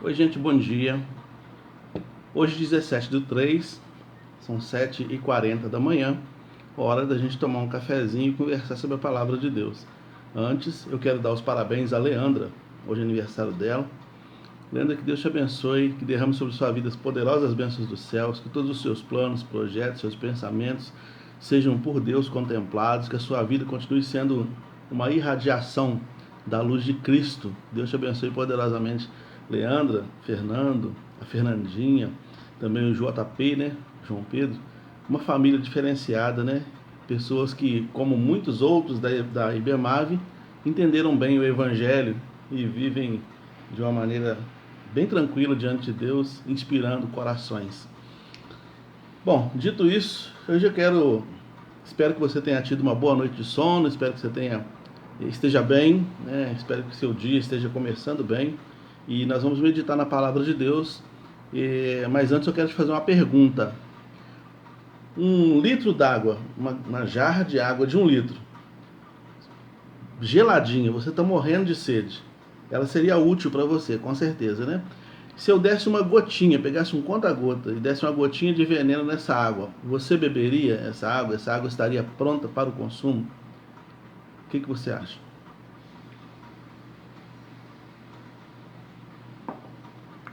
Oi, gente, bom dia. Hoje, 17/3, são 7h40 da manhã, hora da gente tomar um cafezinho e conversar sobre a palavra de Deus. Antes, eu quero dar os parabéns a Leandra, hoje é aniversário dela. Leandra, que Deus te abençoe, que derrame sobre sua vida as poderosas bênçãos dos céus, que todos os seus planos, projetos, seus pensamentos sejam por Deus contemplados, que a sua vida continue sendo uma irradiação da luz de Cristo. Deus te abençoe poderosamente, Leandra, Fernando, a Fernandinha, também o JP, né, João Pedro. Uma família diferenciada, né? Pessoas que, como muitos outros da IBEMAVE, entenderam bem o Evangelho e vivem de uma maneira bem tranquila diante de Deus, inspirando corações. Bom, dito isso, espero que você tenha tido uma boa noite de sono, espero que você esteja bem, né? Espero que seu dia esteja começando bem, e nós vamos meditar na palavra de Deus. Mas antes eu quero te fazer uma pergunta. 1 litro d'água, uma jarra de água de 1 litro, geladinha, você está morrendo de sede, ela seria útil para você, com certeza, né? Se eu desse uma gotinha, pegasse um conta-gota e desse uma gotinha de veneno nessa água, você beberia essa água? Essa água estaria pronta para o consumo? O que você acha?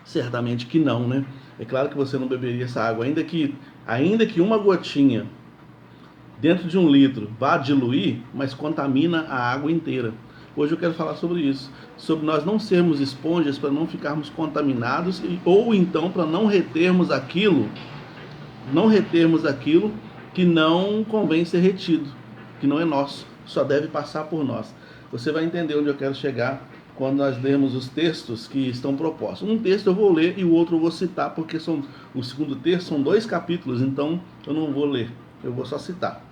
Certamente que não, né? É claro que você não beberia essa água, ainda que uma gotinha dentro de 1 litro vá diluir, mas contamina a água inteira. Hoje eu quero falar sobre isso, sobre nós não sermos esponjas para não ficarmos contaminados, ou então para não retermos aquilo que não convém ser retido, que não é nosso, só deve passar por nós. Você vai entender onde eu quero chegar quando nós lermos os textos que estão propostos. Um texto eu vou ler e o outro eu vou citar, porque o segundo texto são 2 capítulos, então eu não vou ler, eu vou só citar.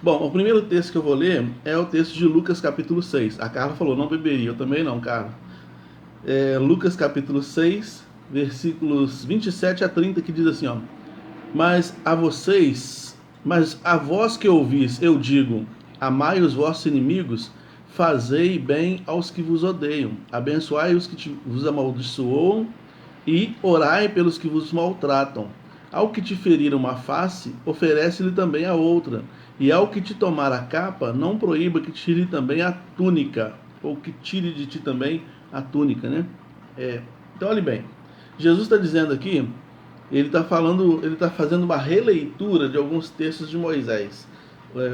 Bom, o primeiro texto que eu vou ler é o texto de Lucas capítulo 6. A Carla falou, não beberia, eu também não, Carla. Lucas capítulo 6, versículos 27-30, que diz assim, ó: Mas a vós que ouvis, eu digo, amai os vossos inimigos, fazei bem aos que vos odeiam, abençoai os que vos amaldiçoam e orai pelos que vos maltratam. Ao que te ferir uma face, oferece-lhe também a outra. E ao que te tomar a capa, não proíba que tire também a túnica, ou que tire de ti também a túnica, né? Então, olhe bem, Jesus está dizendo aqui, ele está fazendo uma releitura de alguns textos de Moisés.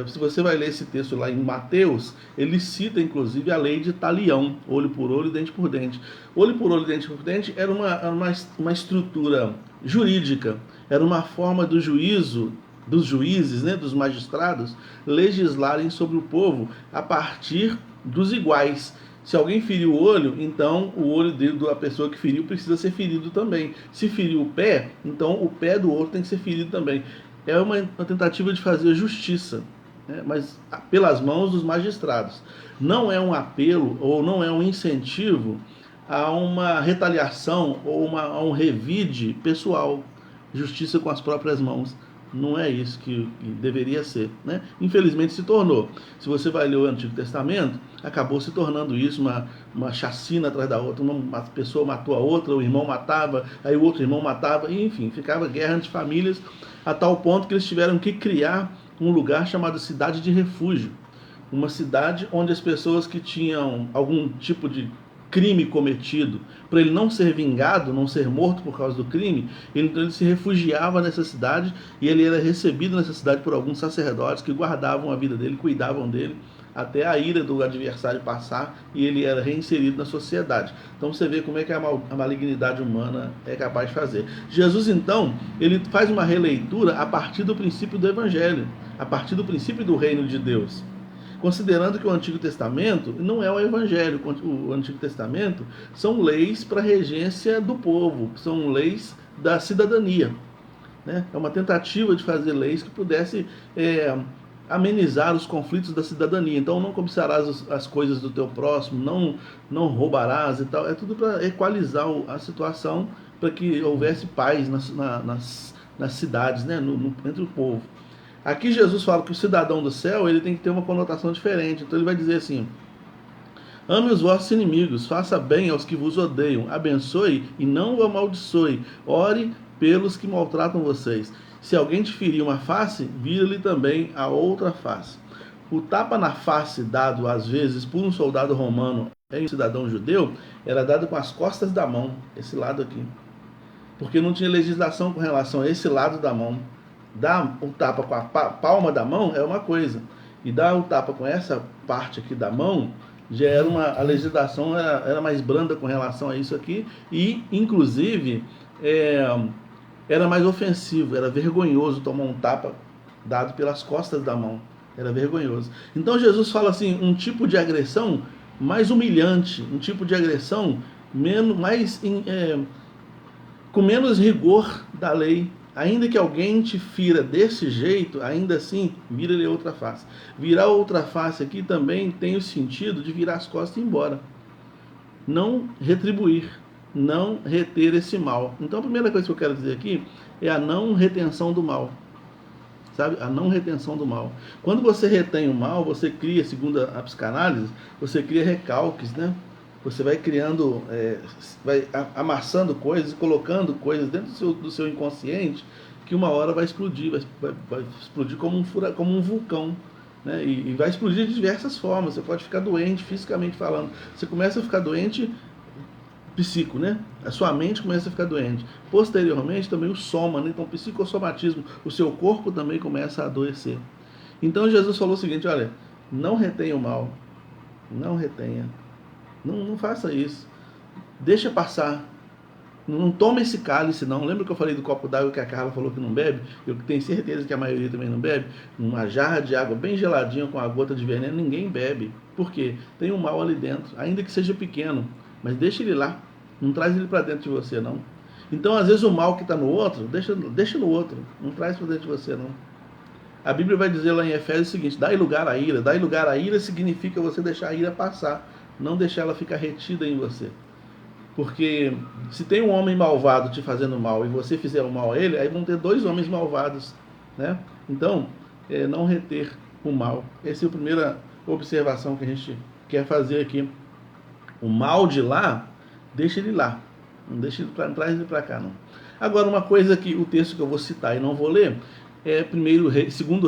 Se você vai ler esse texto lá em Mateus, ele cita inclusive a lei de talião, olho por olho, dente por dente. Olho por olho, dente por dente era uma estrutura jurídica, era uma forma dos juízes, né, dos magistrados, legislarem sobre o povo a partir dos iguais. Se alguém feriu o olho, então o olho da pessoa que feriu precisa ser ferido também. Se feriu o pé, então o pé do outro tem que ser ferido também. É uma tentativa de fazer justiça, né, mas pelas mãos dos magistrados. Não é um apelo ou não é um incentivo a uma retaliação ou a um revide pessoal. Justiça com as próprias mãos. Não é isso que deveria ser, né? Infelizmente se tornou. Se você vai ler o Antigo Testamento, acabou se tornando isso, uma chacina atrás da outra. Uma pessoa matou a outra, o irmão matava, aí o outro irmão matava, e enfim, ficava guerra entre famílias, a tal ponto que eles tiveram que criar um lugar chamado Cidade de Refúgio. Uma cidade onde as pessoas que tinham algum tipo de crime cometido, para ele não ser vingado, não ser morto por causa do crime, ele se refugiava nessa cidade e ele era recebido nessa cidade por alguns sacerdotes que guardavam a vida dele, cuidavam dele, até a ira do adversário passar e ele era reinserido na sociedade. Então você vê como é que a malignidade humana é capaz de fazer. Jesus, então, ele faz uma releitura a partir do princípio do Evangelho, a partir do princípio do reino de Deus. Considerando que o Antigo Testamento não é o Evangelho, o Antigo Testamento são leis para a regência do povo, são leis da cidadania, né? É uma tentativa de fazer leis que pudesse amenizar os conflitos da cidadania. Então, não cobiçarás as coisas do teu próximo, não roubarás e tal. É tudo para equalizar a situação, para que houvesse paz nas cidades, né? Entre o povo. Aqui Jesus fala que o cidadão do céu ele tem que ter uma conotação diferente. Então ele vai dizer assim: Ame os vossos inimigos, faça bem aos que vos odeiam, abençoe e não o amaldiçoe, ore pelos que maltratam vocês. Se alguém te ferir uma face, vira-lhe também a outra face. O tapa na face dado às vezes por um soldado romano em um cidadão judeu era dado com as costas da mão, esse lado aqui, porque não tinha legislação com relação a esse lado da mão. Dar o tapa com a palma da mão é uma coisa, e dar o tapa com essa parte aqui da mão já era a legislação era mais branda com relação a isso aqui, e inclusive era mais ofensivo, era vergonhoso tomar um tapa dado pelas costas da mão, era vergonhoso. Então Jesus fala assim, um tipo de agressão mais humilhante, um tipo de agressão com menos rigor da lei. Ainda que alguém te fira desse jeito, ainda assim, vira-lhe outra face. Virar outra face aqui também tem o sentido de virar as costas e ir embora. Não retribuir, não reter esse mal. Então a primeira coisa que eu quero dizer aqui é a não retenção do mal. Sabe? A não retenção do mal. Quando você retém o mal, você cria, segundo a psicanálise, você cria recalques, né? Você vai criando, vai amassando coisas, colocando coisas dentro do seu inconsciente, que uma hora vai explodir, vai explodir como um vulcão, né? E vai explodir de diversas formas. Você pode ficar doente, fisicamente falando. Você começa a ficar doente psíquico, né? A sua mente começa a ficar doente. Posteriormente também o soma, né? Então o psicossomatismo, o seu corpo também começa a adoecer. Então Jesus falou o seguinte, olha, não retenha o mal, não retenha. Não faça isso. Deixa passar. Não toma esse cálice, não. Lembra que eu falei do copo d'água que a Carla falou que não bebe? Eu tenho certeza que a maioria também não bebe. Uma jarra de água bem geladinha com a gota de veneno, ninguém bebe. Por quê? Tem um mal ali dentro, ainda que seja pequeno. Mas deixa ele lá. Não traz ele para dentro de você, não. Então, às vezes, o mal que está no outro, deixa no outro. Não traz para dentro de você, não. A Bíblia vai dizer lá em Efésios o seguinte, dai lugar à ira. Dai lugar à ira significa você deixar a ira passar. Não deixar ela ficar retida em você. Porque se tem um homem malvado te fazendo mal e você fizer o mal a ele, aí vão ter dois homens malvados, né? Então, não reter o mal. Essa é a primeira observação que a gente quer fazer aqui. O mal de lá, deixa ele lá. Não deixa ele não traz ele para cá, não. Agora, uma coisa que o texto que eu vou citar e não vou ler é 2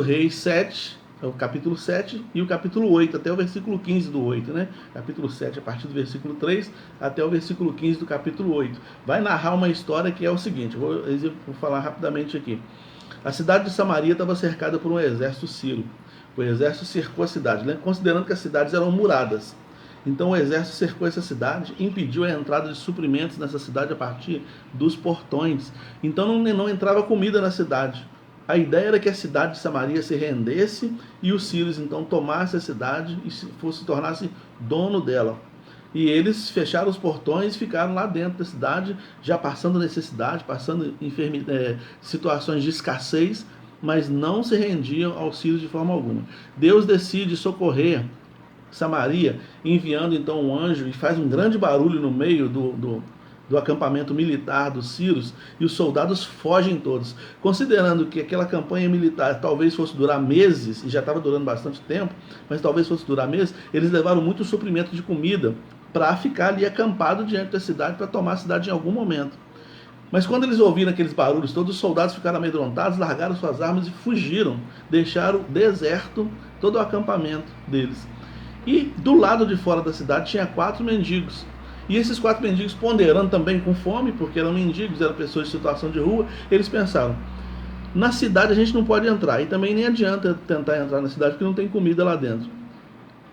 Reis 7, é o capítulo 7 e o capítulo 8, até o versículo 15 do 8, né? Capítulo 7, a partir do versículo 3 até o versículo 15 do capítulo 8. Vai narrar uma história que é o seguinte, vou falar rapidamente aqui. A cidade de Samaria estava cercada por um exército sírio. O exército cercou a cidade, né? Considerando que as cidades eram muradas. Então o exército cercou essa cidade, impediu a entrada de suprimentos nessa cidade a partir dos portões. Então não entrava comida na cidade. A ideia era que a cidade de Samaria se rendesse e os sírios então tomassem a cidade e se tornassem dono dela. E eles fecharam os portões e ficaram lá dentro da cidade, já passando necessidade, passando situações de escassez, mas não se rendiam aos sírios de forma alguma. Deus decide socorrer Samaria, enviando então um anjo e faz um grande barulho no meio do acampamento militar dos sírios, e os soldados fogem todos. Considerando que aquela campanha militar talvez fosse durar meses, e já estava durando bastante tempo, mas talvez fosse durar meses, eles levaram muito suprimento de comida para ficar ali acampado diante da cidade, para tomar a cidade em algum momento. Mas quando eles ouviram aqueles barulhos, todos os soldados ficaram amedrontados, largaram suas armas e fugiram, deixaram deserto todo o acampamento deles. E do lado de fora da cidade tinha 4 mendigos. E esses 4 mendigos, ponderando também com fome, porque eram mendigos, eram pessoas de situação de rua, eles pensaram, na cidade a gente não pode entrar, e também nem adianta tentar entrar na cidade, porque não tem comida lá dentro.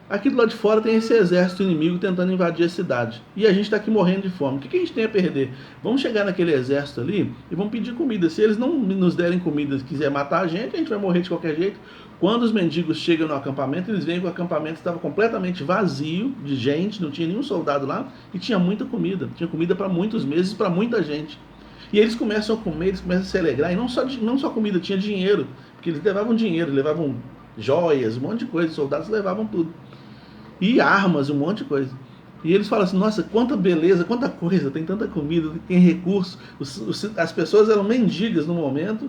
Aqui do lado de fora tem esse exército inimigo tentando invadir a cidade, e a gente está aqui morrendo de fome. O que a gente tem a perder? Vamos chegar naquele exército ali e vamos pedir comida. Se eles não nos derem comida e quiser matar a gente vai morrer de qualquer jeito. Quando os mendigos chegam no acampamento, eles veem que o acampamento estava completamente vazio de gente, não tinha nenhum soldado lá, e tinha muita comida. Tinha comida para muitos meses, para muita gente. E eles começam a comer, eles começam a se alegrar, e não só comida, tinha dinheiro, porque eles levavam dinheiro, levavam joias, um monte de coisa, os soldados levavam tudo. E armas, um monte de coisa. E eles falam assim, nossa, quanta beleza, quanta coisa, tem tanta comida, tem recursos. As pessoas eram mendigas no momento,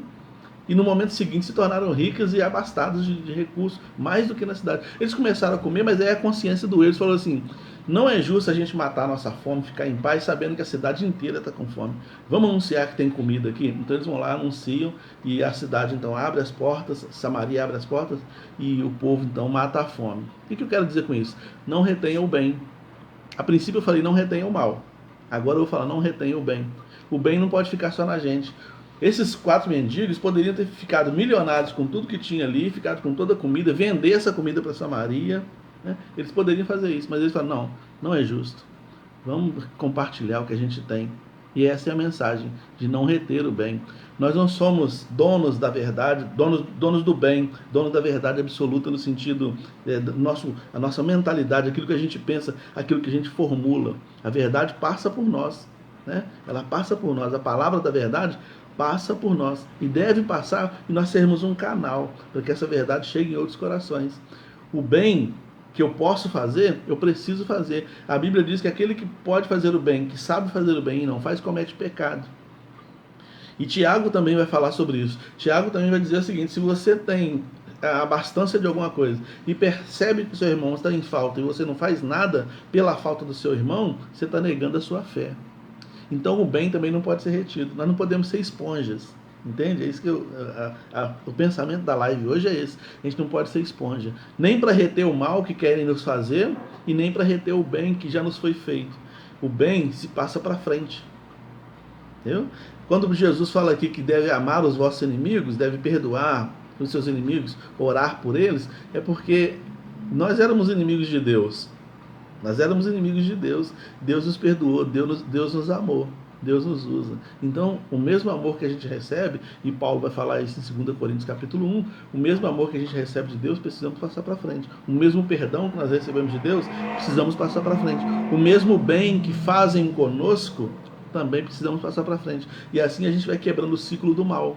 e no momento seguinte se tornaram ricas e abastadas de recursos, mais do que na cidade. Eles começaram a comer, mas aí a consciência doeu. Eles falaram assim, Não é justo a gente matar a nossa fome, ficar em paz, sabendo que a cidade inteira está com fome. Vamos anunciar que tem comida aqui? Então eles vão lá, anunciam, e a cidade então abre as portas, Samaria abre as portas, e o povo então mata a fome. O que eu quero dizer com isso? Não retenha o bem. A princípio eu falei, não retenha o mal. Agora eu vou falar, não retenha o bem. O bem não pode ficar só na gente. Esses 4 mendigos poderiam ter ficado milionários com tudo que tinha ali, ficado com toda a comida, vender essa comida para Samaria, né? Eles poderiam fazer isso, mas eles falam, não, não é justo. Vamos compartilhar o que a gente tem. E essa é a mensagem, de não reter o bem. Nós não somos donos da verdade, donos do bem, donos da verdade absoluta no sentido a nossa mentalidade, aquilo que a gente pensa, aquilo que a gente formula. A verdade passa por nós, né? Ela passa por nós. A palavra da verdade passa por nós e deve passar, e nós sermos um canal para que essa verdade chegue em outros corações. O bem que eu posso fazer, eu preciso fazer. A Bíblia diz que aquele que pode fazer o bem, que sabe fazer o bem e não faz, comete pecado. E Tiago também vai falar sobre isso. Tiago também vai dizer o seguinte: se você tem a abastança de alguma coisa e percebe que o seu irmão está em falta e você não faz nada pela falta do seu irmão, você está negando a sua fé. Então o bem também não pode ser retido. Nós não podemos ser esponjas. Entende? É isso que o pensamento da live hoje é esse. A gente não pode ser esponja. Nem para reter o mal que querem nos fazer e nem para reter o bem que já nos foi feito. O bem se passa para frente. Entendeu? Quando Jesus fala aqui que deve amar os vossos inimigos, deve perdoar os seus inimigos, orar por eles, é porque nós éramos inimigos de Deus. Nós éramos inimigos de Deus. Deus nos perdoou, Deus nos amou. Deus nos usa. Então, o mesmo amor que a gente recebe, e Paulo vai falar isso em 2 Coríntios capítulo 1, o mesmo amor que a gente recebe de Deus, precisamos passar para frente. O mesmo perdão que nós recebemos de Deus, precisamos passar para frente. O mesmo bem que fazem conosco, também precisamos passar para frente. E assim a gente vai quebrando o ciclo do mal.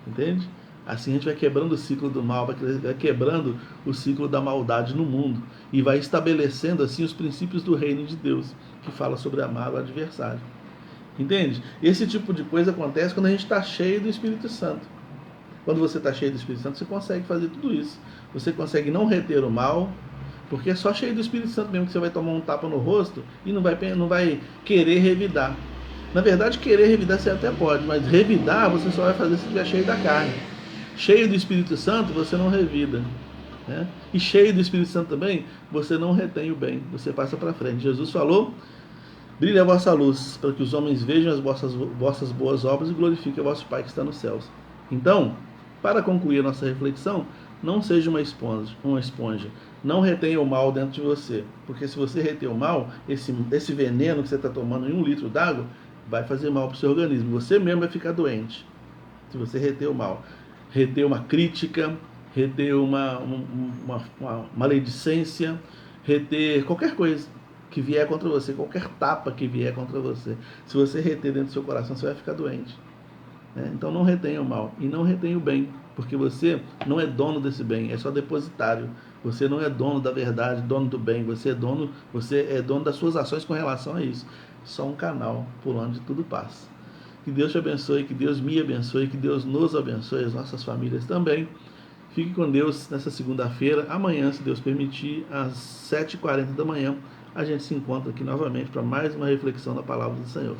Entende? Assim a gente vai quebrando o ciclo do mal, vai quebrando o ciclo da maldade no mundo. E vai estabelecendo assim os princípios do reino de Deus, que fala sobre amar o adversário. Entende? Esse tipo de coisa acontece quando a gente está cheio do Espírito Santo. Quando você está cheio do Espírito Santo, você consegue fazer tudo isso. Você consegue não reter o mal, porque é só cheio do Espírito Santo mesmo que você vai tomar um tapa no rosto e não vai querer revidar. Na verdade, querer revidar você até pode, mas revidar você só vai fazer se estiver cheio da carne. Cheio do Espírito Santo, você não revida. Né? E cheio do Espírito Santo também, você não retém o bem, você passa para frente. Jesus falou: brilhe a vossa luz, para que os homens vejam as vossas boas obras e glorifiquem o vosso Pai que está nos céus. Então, para concluir a nossa reflexão, não seja uma esponja. Não retenha o mal dentro de você. Porque se você reter o mal, esse veneno que você está tomando em 1 litro d'água, vai fazer mal para o seu organismo. Você mesmo vai ficar doente. Se você reter o mal. Reter uma crítica, reter uma maledicência, reter qualquer coisa que vier contra você, qualquer tapa que vier contra você. Se você reter dentro do seu coração, você vai ficar doente. Né? Então não retenha o mal e não retenha o bem, porque você não é dono desse bem, é só depositário. Você não é dono da verdade, dono do bem, você é dono das suas ações com relação a isso. Só um canal por onde tudo passa. Que Deus te abençoe, que Deus me abençoe, que Deus nos abençoe, as nossas famílias também. Fique com Deus nessa segunda-feira. Amanhã, se Deus permitir, às 7h40 da manhã, a gente se encontra aqui novamente para mais uma reflexão da Palavra do Senhor.